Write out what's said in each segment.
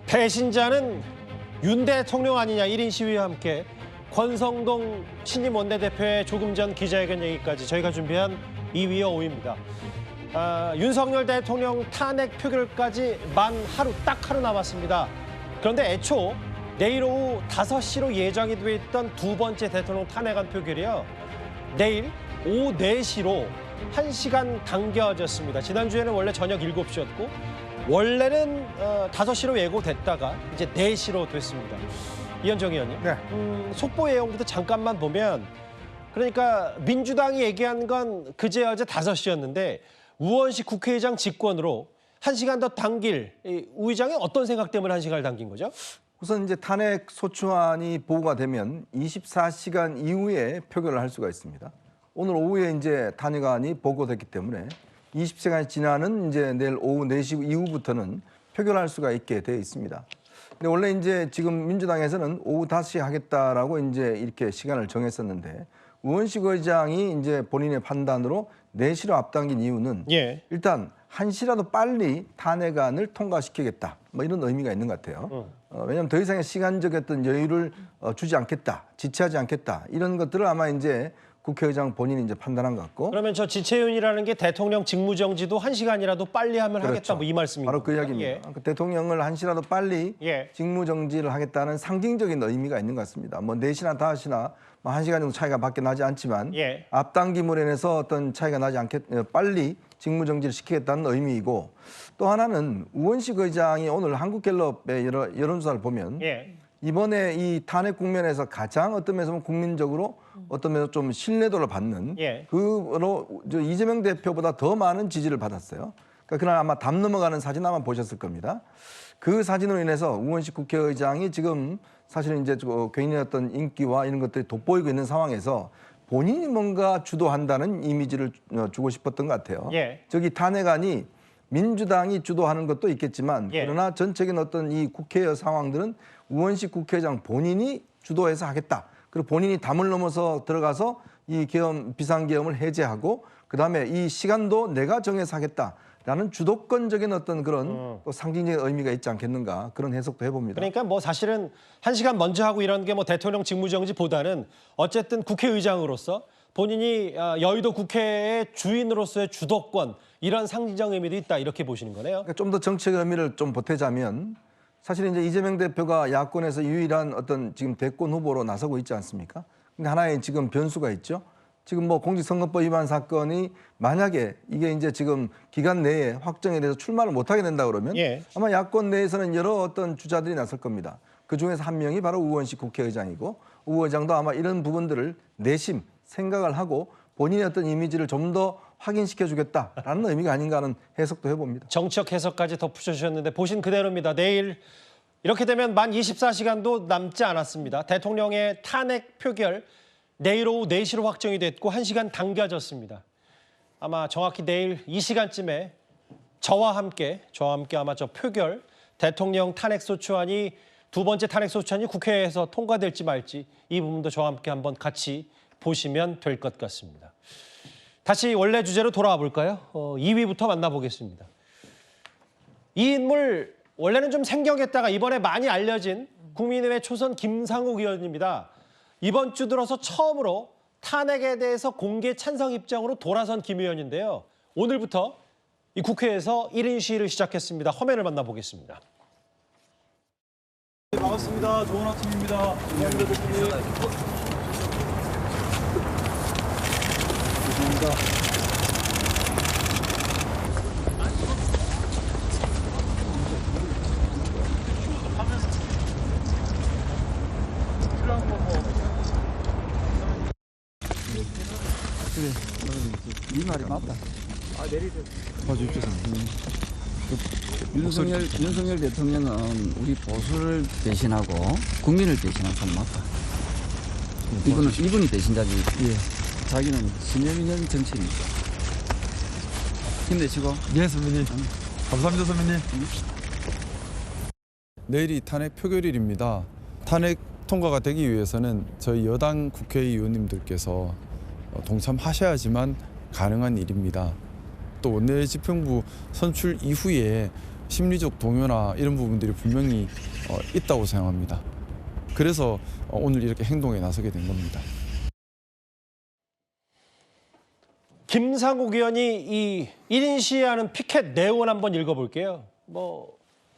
배신자는 윤 대통령 아니냐 1인 시위와 함께 권성동 신임 원내대표의 조금 전 기자회견 얘기까지 저희가 준비한 2위와 5위입니다. 윤석열 대통령 탄핵 표결까지 딱 하루 남았습니다. 그런데 애초 내일 오후 5시로 예정이 돼 있던 두 번째 대통령 탄핵안 표결이요. 내일 오후 4시로 1시간 당겨졌습니다. 지난주에는 원래 저녁 7시였고 원래는 5시로 예고됐다가 이제 4시로 됐습니다. 이현정 의원님, 네. 속보 내용부터 잠깐만 보면 그러니까 민주당이 얘기한 건 그제 어제 5시였는데 우원식 국회의장 직권으로 1시간 더 당길 우 의장이 어떤 생각 때문에 1시간을 당긴 거죠? 우선 이제 탄핵 소추안이 보고가 되면 24시간 이후에 표결을 할 수가 있습니다. 오늘 오후에 이제 탄핵안이 보고됐기 때문에 20시간이 지나는 이제 내일 오후 4시 이후부터는 표결할 수가 있게 되어 있습니다. 근데 원래 이제 지금 민주당에서는 오후 5시에 하겠다라고 이제 이렇게 시간을 정했었는데 우원식 의장이 이제 본인의 판단으로 4시로 앞당긴 이유는 일단 1시라도 빨리 탄핵안을 통과시키겠다. 뭐 이런 의미가 있는 것 같아요. 왜냐하면 더 이상의 시간적 어떤 여유를 주지 않겠다, 지체하지 않겠다 이런 것들을 아마 이제 국회의장 본인이 이제 판단한 것 같고. 그러면 저 지체윤이라는 게 대통령 직무정지도 1시간이라도 빨리 하면 그렇죠. 하겠다 뭐 이 말씀입니다. 바로 그 이야기입니다. 그 대통령을 1시라도 빨리 직무정지를 하겠다는 상징적인 의미가 있는 것 같습니다. 뭐 4시나 5시나 뭐 1시간 정도 차이가 밖에 나지 않지만 앞당김으로 인해서 어떤 차이가 나지 않겠 빨리 직무정지를 시키겠다는 의미이고 또 하나는 우원식 의장이 오늘 한국갤럽의 여론조사를 보면 이번에 이 탄핵 국면에서 가장 어떤 면에서 보면 국민적으로 어떤 면에서 좀 신뢰도를 받는 그로 이재명 대표보다 더 많은 지지를 받았어요. 그러니까 그날 아마 담 넘어가는 사진 아마 보셨을 겁니다. 그 사진으로 인해서 우원식 국회의장이 지금 사실은 이제 개인의 어떤 인기와 이런 것들이 돋보이고 있는 상황에서 본인이 뭔가 주도한다는 이미지를 주고 싶었던 것 같아요. 저기 탄핵안이 민주당이 주도하는 것도 있겠지만 그러나 전체적인 어떤 이 국회의 상황들은 우원식 국회의장 본인이 주도해서 하겠다. 그리고 본인이 담을 넘어서 들어가서 이 비상계엄을 해제하고 그다음에 이 시간도 내가 정해서 하겠다라는 주도권적인 어떤 그런 또 상징적인 의미가 있지 않겠는가 그런 해석도 해봅니다. 그러니까 뭐 사실은 1시간 먼저 하고 이런 게 뭐 대통령 직무정지보다는 어쨌든 국회의장으로서 본인이 여의도 국회의 주인으로서의 주도권 이런 상징적 의미도 있다 이렇게 보시는 거네요. 그러니까 좀 더 정책 의미를 좀 보태자면 사실 이제 이재명 대표가 야권에서 유일한 어떤 지금 대권 후보로 나서고 있지 않습니까? 근데 하나의 지금 변수가 있죠. 지금 뭐 공직선거법 위반 사건이 만약에 이게 이제 지금 기간 내에 확정이 돼서 출마를 못하게 된다 그러면 아마 야권 내에서는 여러 어떤 주자들이 나설 겁니다. 그 중에서 한 명이 바로 우원식 국회의장이고 우 의장도 아마 이런 부분들을 내심 생각을 하고 본인의 어떤 이미지를 좀 더 확인시켜 주겠다라는 의미가 아닌가 하는 해석도 해봅니다. 정치적 해석까지 덧붙여주셨는데 보신 그대로입니다. 내일 이렇게 되면 만 24시간도 남지 않았습니다. 대통령의 탄핵 표결 내일 오후 4시로 확정이 됐고 1시간 당겨졌습니다. 아마 정확히 내일 이 시간쯤에 저와 함께 아마 저 표결 대통령 탄핵소추안이 두 번째 탄핵소추안이 국회에서 통과될지 말지 이 부분도 저와 함께 한번 같이 보시면 될 것 같습니다. 다시 원래 주제로 돌아와 볼까요? 2위부터 만나보겠습니다. 이 인물 원래는 좀 생경했다가 이번에 많이 알려진 국민의회 초선 김상욱 의원입니다. 이번 주 들어서 처음으로 탄핵에 대해서 공개 찬성 입장으로 돌아선 김 의원인데요. 오늘부터 이 국회에서 1인 시위를 시작했습니다. 화면을 만나보겠습니다. 네, 반갑습니다. 좋은 아침입니다. 감사합니다, 대표님. 감사합니다. 그래, 네 말이 맞다. 내리세요. 봐주십시오. 윤석열 대통령은 우리 보수를 대신하고 국민을 대신한 사람 맞다. 이분이 대신자지. 자기는 신념이념 정치입니다. 힘내시고. 예, 선배님. 감사합니다, 선배님. 내일이 탄핵 표결일입니다. 탄핵 통과가 되기 위해서는 저희 여당 국회의원님들께서 동참하셔야지만 가능한 일입니다. 또 원내집행부 선출 이후에 심리적 동요나 이런 부분들이 분명히 있다고 생각합니다. 그래서 오늘 이렇게 행동에 나서게 된 겁니다. 김상욱 의원이 이 1인 시위하는 피켓 내용을 한번 읽어볼게요.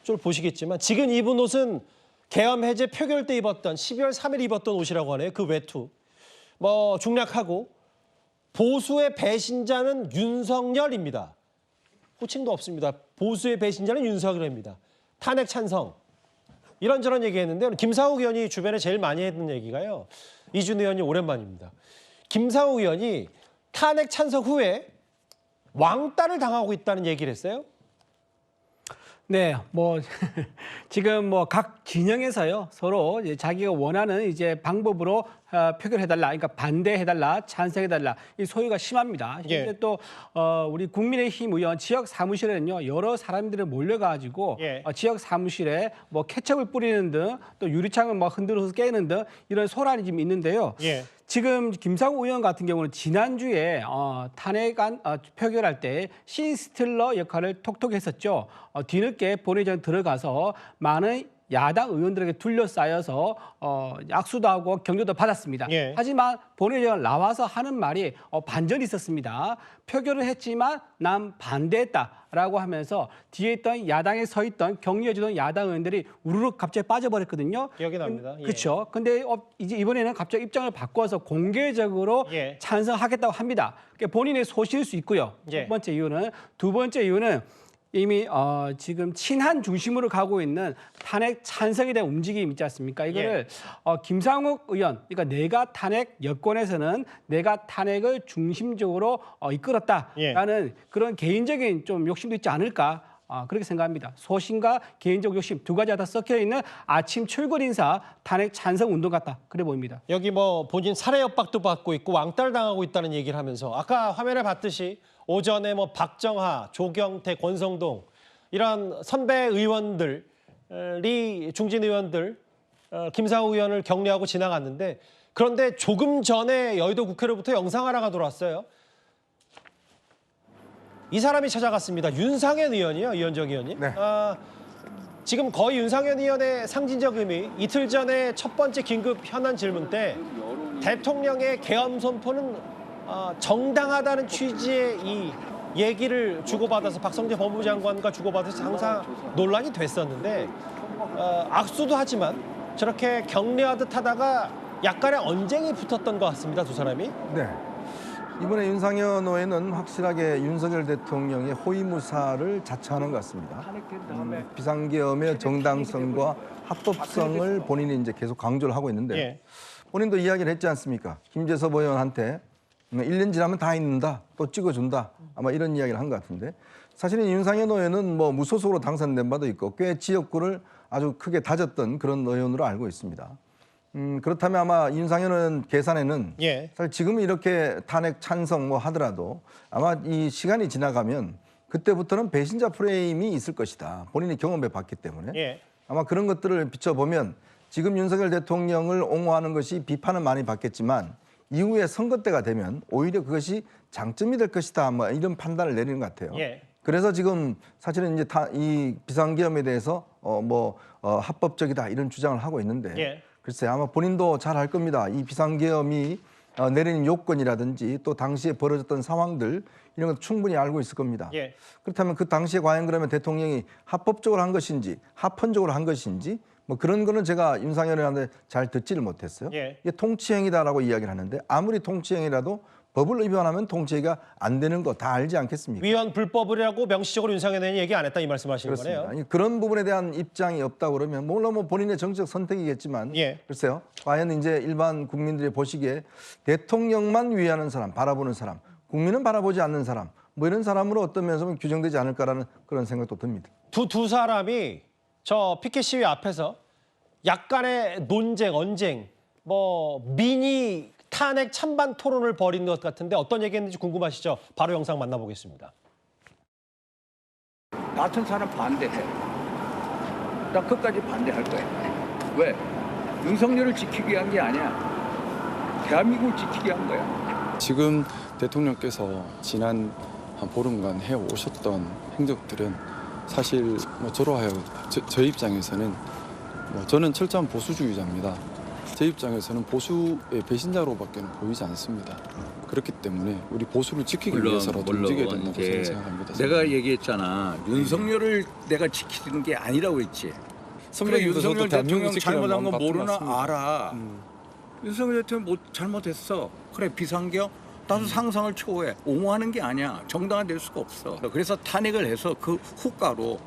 좀 보시겠지만 지금 입은 옷은 계엄 해제 표결 때 입었던 12월 3일 입었던 옷이라고 하네요. 그 외투. 중략하고 보수의 배신자는 윤석열입니다. 호칭도 없습니다. 보수의 배신자는 윤석열입니다. 탄핵 찬성. 이런저런 얘기했는데 김상욱 의원이 주변에 제일 많이 했던 얘기가요. 이준 의원이 오랜만입니다. 김상욱 의원이 탄핵 찬성 후에 왕따를 당하고 있다는 얘기를 했어요. 네, 지금 각 진영에서요 서로 이제 자기가 원하는 이제 방법으로 표결해달라, 그러니까 반대해달라, 찬성해달라 이 소요가 심합니다. 근데 또 우리 국민의힘 의원 지역 사무실에는요 여러 사람들이 몰려가지고 지역 사무실에 케첩을 뿌리는 등 또 유리창을 흔들어서 깨는 등 이런 소란이 지금 있는데요. 지금 김상욱 의원 같은 경우는 지난주에 탄핵안 표결할 때 신스틸러 역할을 톡톡 했었죠. 뒤늦게 본회의장 들어가서 많은 야당 의원들에게 둘러싸여서 악수도 하고 격려도 받았습니다. 하지만 본회의장을 나와서 하는 말이 반전이 있었습니다. 표결을 했지만 난 반대했다라고 하면서 뒤에 있던 야당에 서 있던 격려해주던 야당 의원들이 우르르 갑자기 빠져버렸거든요. 기억이 납니다. 그렇죠. 근데 이제 이번에는 갑자기 입장을 바꿔서 공개적으로 찬성하겠다고 합니다. 그러니까 본인의 소신일 수 있고요. 두 번째 이유는 이미 지금 친한 중심으로 가고 있는 탄핵 찬성에 대한 움직임이 있지 않습니까? 이거를 김상욱 의원, 그러니까 내가 탄핵 여권에서는 내가 탄핵을 중심적으로 이끌었다라는 그런 개인적인 좀 욕심도 있지 않을까? 그렇게 생각합니다. 소신과 개인적 욕심 두 가지가 다 섞여 있는 아침 출근 인사 탄핵 찬성 운동 같다. 그래 보입니다. 여기 본인 살해 협박도 받고 있고 왕따를 당하고 있다는 얘기를 하면서 아까 화면에 봤듯이 오전에 박정하, 조경태, 권성동 이런 선배 의원들이 중진 의원들 김상욱 의원을 격려하고 지나갔는데 그런데 조금 전에 여의도 국회로부터 영상 하나가 들어왔어요. 이 사람이 찾아갔습니다. 윤상현 의원이요, 이현정 의원님. 네. 지금 거의 윤상현 의원의 상징적 의미, 이틀 전에 첫 번째 긴급 현안 질문 때 대통령의 계엄 선포는 정당하다는 취지의 이 얘기를 주고받아서 박성재 법무부 장관과 주고받아서 항상 논란이 됐었는데 악수도 하지만 저렇게 격려하듯 하다가 약간의 언쟁이 붙었던 것 같습니다, 두 사람이. 네. 이번에 윤상현 의원은 확실하게 윤석열 대통령의 호위무사를 자처하는 것 같습니다. 비상계엄의 정당성과 합법성을 본인이 이제 계속 강조를 하고 있는데 본인도 이야기를 했지 않습니까? 김재섭 의원한테 1년 지나면 다 있는다, 또 찍어준다. 아마 이런 이야기를 한 것 같은데 사실은 윤상현 의원은 무소속으로 당선된 바도 있고 꽤 지역구를 아주 크게 다졌던 그런 의원으로 알고 있습니다. 그렇다면 아마 윤상현 의원 계산에는 사실 지금 이렇게 탄핵 찬성 하더라도 아마 이 시간이 지나가면 그때부터는 배신자 프레임이 있을 것이다. 본인이 경험해 봤기 때문에 아마 그런 것들을 비춰보면 지금 윤석열 대통령을 옹호하는 것이 비판은 많이 받겠지만 이후에 선거 때가 되면 오히려 그것이 장점이 될 것이다. 이런 판단을 내리는 것 같아요. 그래서 지금 사실은 이제 이 비상계엄에 대해서 합법적이다 이런 주장을 하고 있는데 글쎄 아마 본인도 잘 알 겁니다. 이 비상계엄이 내리는 요건이라든지 또 당시에 벌어졌던 상황들 이런 것 충분히 알고 있을 겁니다. 그렇다면 그 당시에 과연 그러면 대통령이 합법적으로 한 것인지 합헌적으로 한 것인지 그런 거는 제가 윤상현 의원한테 잘 듣지를 못했어요. 이게 통치행위다라고 이야기를 하는데 아무리 통치행위라도 법을 위반하면 통치가 안 되는 거 다 알지 않겠습니까? 위헌 불법이라고 명시적으로 윤상현 의원이 얘기 안 했다 이 말씀하시는 그렇습니다. 거네요. 그런 부분에 대한 입장이 없다고 그러면 물론 본인의 정치적 선택이겠지만 글쎄요. 과연 이제 일반 국민들이 보시기에 대통령만 위하는 사람, 바라보는 사람, 국민은 바라보지 않는 사람 이런 사람으로 어떤 면에서 규정되지 않을까라는 그런 생각도 듭니다. 두 사람이 저 피켓 시위 앞에서 약간의 논쟁, 언쟁, 미니 탄핵 찬반 토론을 벌인 것 같은데 어떤 얘기했는지 궁금하시죠? 바로 영상 만나보겠습니다. 나 같은 사람 반대해. 나 끝까지 반대할 거야. 왜? 윤석열을 지키기 위한 게 아니야. 대한민국을 지키기 위한 거야. 지금 대통령께서 지난 한 보름간 해오셨던 행적들은 사실 저로 하여금 저 입장에서는 저는 철저한 보수주의자입니다. 제 입장에서는 보수의 배신자로밖에 보이지 않습니다. 그렇기 때문에 우리 보수를 지키기 위해서라도 움직여야 된다고 저는 생각합니다. 내가 얘기했잖아. 윤석열을 내가 지키는 게 아니라고 했지. 그래, 윤석열 대통령 잘못한 거 모르나 알아. 윤석열 대통령 잘못했어. 그래, 비상경. 나도 상상을 초월해. 옹호하는 게 아니야. 정당화 될 수가 없어. 그래서 탄핵을 해서 그 후가로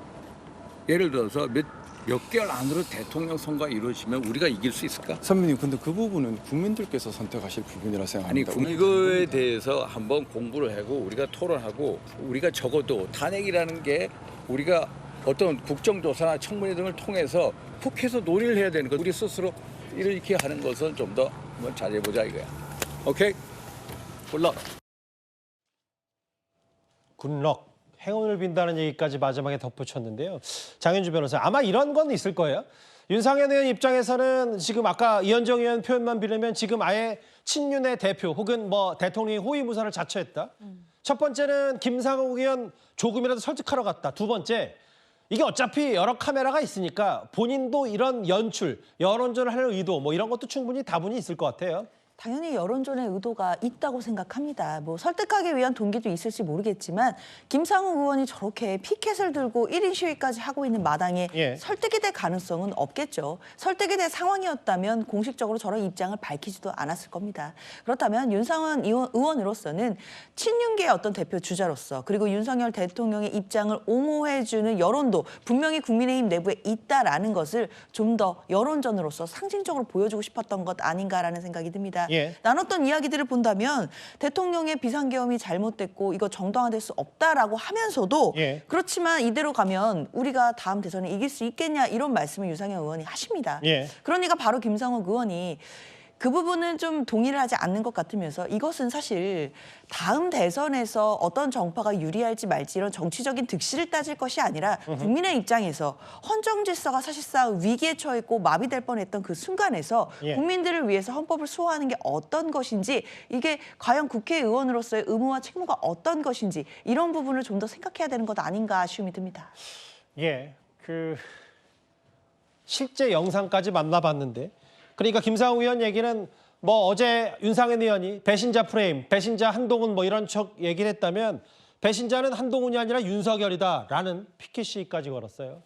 예를 들어서 몇 개월 안으로 대통령 선거가 이루어지면 우리가 이길 수 있을까? 선배님, 근데 그 부분은 국민들께서 선택하실 부분이라 생각합니다. 아니, 이거에 대해서 한번 공부를 하고 우리가 토론하고 우리가 적어도 탄핵이라는 게 우리가 어떤 국정조사나 청문회 등을 통해서 푹 해서 논의를 해야 되는 거. 우리 스스로 이렇게 하는 것은 좀 더 한번 잘해보자 이거야. 오케이? 굿럭. 굿럭. 행운을 빈다는 얘기까지 마지막에 덧붙였는데요. 장윤주 변호사, 아마 이런 건 있을 거예요. 윤상현 의원 입장에서는 지금 아까 이현정 의원 표현만 빌리면 지금 아예 친윤의 대표 혹은 대통령이 호위무사를 자처했다. 첫 번째는 김상욱 의원 조금이라도 설득하러 갔다. 두 번째, 이게 어차피 여러 카메라가 있으니까 본인도 이런 연출, 여론전을 할 의도 이런 것도 충분히 다분히 있을 것 같아요. 당연히 여론전의 의도가 있다고 생각합니다. 설득하기 위한 동기도 있을지 모르겠지만 김상욱 의원이 저렇게 피켓을 들고 1인 시위까지 하고 있는 마당에 설득이 될 가능성은 없겠죠. 설득이 될 상황이었다면 공식적으로 저런 입장을 밝히지도 않았을 겁니다. 그렇다면 윤상현 의원으로서는 친윤계의 어떤 대표 주자로서 그리고 윤석열 대통령의 입장을 옹호해주는 여론도 분명히 국민의힘 내부에 있다라는 것을 좀 더 여론전으로서 상징적으로 보여주고 싶었던 것 아닌가라는 생각이 듭니다. 나눴던 이야기들을 본다면 대통령의 비상계엄이 잘못됐고 이거 정당화될 수 없다라고 하면서도 그렇지만 이대로 가면 우리가 다음 대선에 이길 수 있겠냐 이런 말씀을 윤상현 의원이 하십니다. 그러니까 바로 김상욱 의원이 그 부분은 좀 동의를 하지 않는 것 같으면서 이것은 사실 다음 대선에서 어떤 정파가 유리할지 말지 이런 정치적인 득실을 따질 것이 아니라 국민의 입장에서 헌정 질서가 사실상 위기에 처했고 마비될 뻔했던 그 순간에서 국민들을 위해서 헌법을 수호하는 게 어떤 것인지 이게 과연 국회의원으로서의 의무와 책무가 어떤 것인지 이런 부분을 좀 더 생각해야 되는 것 아닌가 아쉬움이 듭니다. 실제 영상까지 만나봤는데 그러니까 김상욱 의원 얘기는 어제 윤상현 의원이 배신자 프레임, 배신자 한동훈 이런 척 얘기를 했다면 배신자는 한동훈이 아니라 윤석열이다라는 피켓 시위까지 걸었어요.